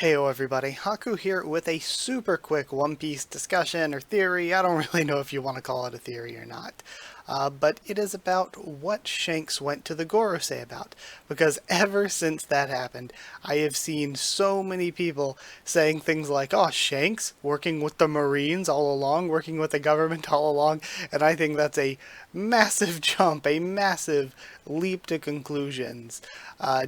Heyo everybody, Haku here with a super quick One Piece discussion or theory. I don't really know if you want to call it a theory or not. But it is about what Shanks went to the Gorosei about. Because ever since that happened, I have seen so many people saying things like, oh, Shanks working with the Marines all along, working with the government all along, and I think that's a massive jump, a massive leap to conclusions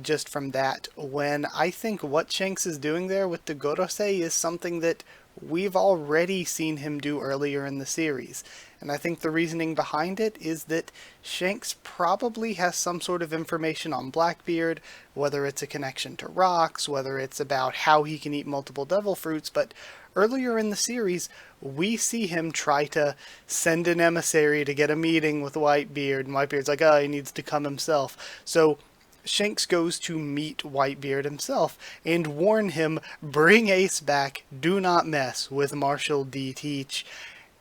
just from that, when I think what Shanks is doing there with the Gorosei is something that we've already seen him do earlier in the series. And I think the reasoning behind it is that Shanks probably has some sort of information on Blackbeard, whether it's a connection to rocks, whether it's about how he can eat multiple devil fruits, but earlier in the series, we see him try to send an emissary to get a meeting with Whitebeard, and Whitebeard's like, oh, he needs to come himself. So Shanks goes to meet Whitebeard himself and warn him, bring Ace back, do not mess with Marshal D. Teach.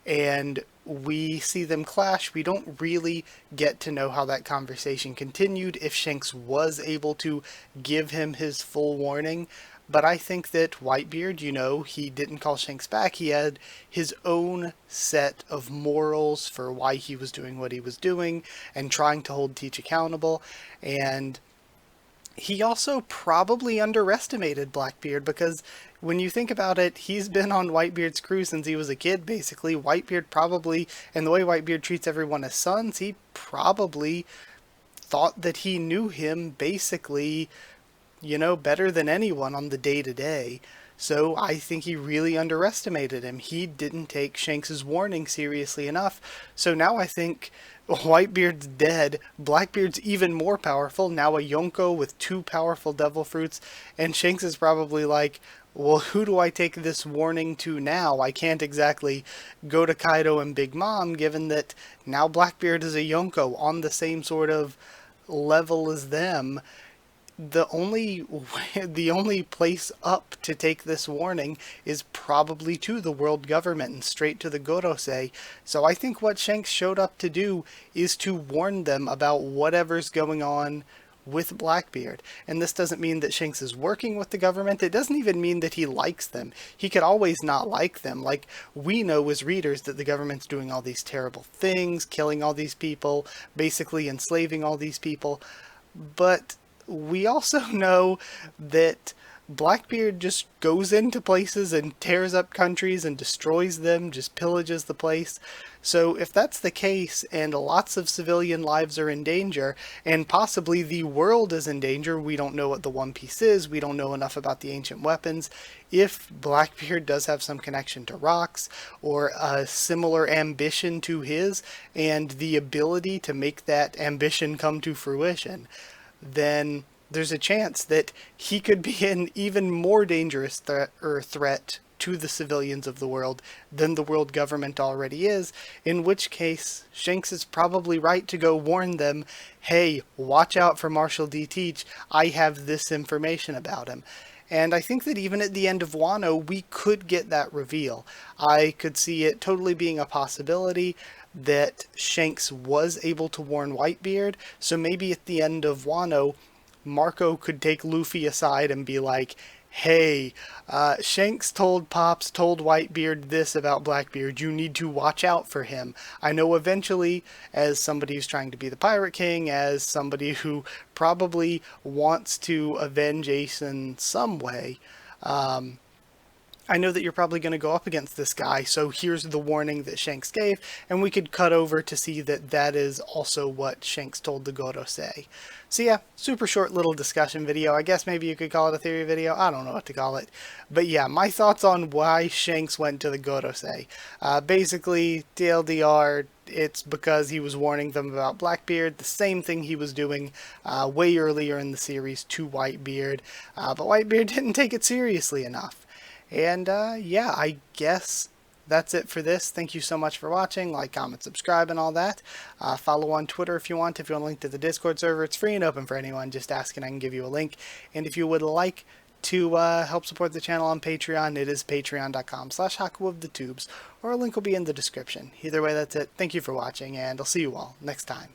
And we see them clash. We don't really get to know how that conversation continued, if Shanks was able to give him his full warning. But I think that Whitebeard, he didn't call Shanks back. He had his own set of morals for why he was doing what he was doing and trying to hold Teach accountable. And he also probably underestimated Blackbeard, because when you think about it, he's been on Whitebeard's crew since he was a kid, basically. Whitebeard probably, and the way Whitebeard treats everyone as sons, he probably thought that he knew him basically, better than anyone on the day-to-day. So I think he really underestimated him. He didn't take Shanks' warning seriously enough. So now I think Whitebeard's dead. Blackbeard's even more powerful. Now a Yonko with 2 powerful devil fruits. And Shanks is probably like, well, who do I take this warning to now? I can't exactly go to Kaido and Big Mom, given that now Blackbeard is a Yonko on the same sort of level as them. The only place up to take this warning is probably to the world government and straight to the Gorosei. So I think what Shanks showed up to do is to warn them about whatever's going on with Blackbeard. And this doesn't mean that Shanks is working with the government. It doesn't even mean that he likes them. He could always not like them. Like, we know as readers that the government's doing all these terrible things, killing all these people, basically enslaving all these people. But we also know that Blackbeard just goes into places and tears up countries and destroys them, just pillages the place. So if that's the case, and lots of civilian lives are in danger, and possibly the world is in danger, we don't know what the One Piece is, we don't know enough about the ancient weapons. If Blackbeard does have some connection to rocks, or a similar ambition to his, and the ability to make that ambition come to fruition, then there's a chance that he could be an even more dangerous threat to the civilians of the world than the world government already is, in which case Shanks is probably right to go warn them, hey, watch out for Marshal D. Teach, I have this information about him. And I think that even at the end of Wano, we could get that reveal. I could see it totally being a possibility that Shanks was able to warn Whitebeard, so maybe at the end of Wano, Marco could take Luffy aside and be like, hey, Shanks told Whitebeard this about Blackbeard, you need to watch out for him. I know eventually, as somebody who's trying to be the Pirate King, as somebody who probably wants to avenge Ace in some way, I know that you're probably going to go up against this guy, so here's the warning that Shanks gave, and we could cut over to see that that is also what Shanks told the Gorosei. So yeah, super short little discussion video. I guess maybe you could call it a theory video. I don't know what to call it. But yeah, my thoughts on why Shanks went to the Gorosei. Basically, TLDR, it's because he was warning them about Blackbeard, the same thing he was doing way earlier in the series to Whitebeard, but Whitebeard didn't take it seriously enough. And yeah, I guess that's it for this. Thank you so much for watching. Like, comment, subscribe, and all that. Follow on Twitter if you want. If you want a link to the Discord server, it's free and open for anyone. Just ask and I can give you a link. And if you would like to help support the channel on Patreon, it is patreon.com/HakuofTheTubes, or a link will be in the description. Either way, that's it. Thank you for watching, and I'll see you all next time.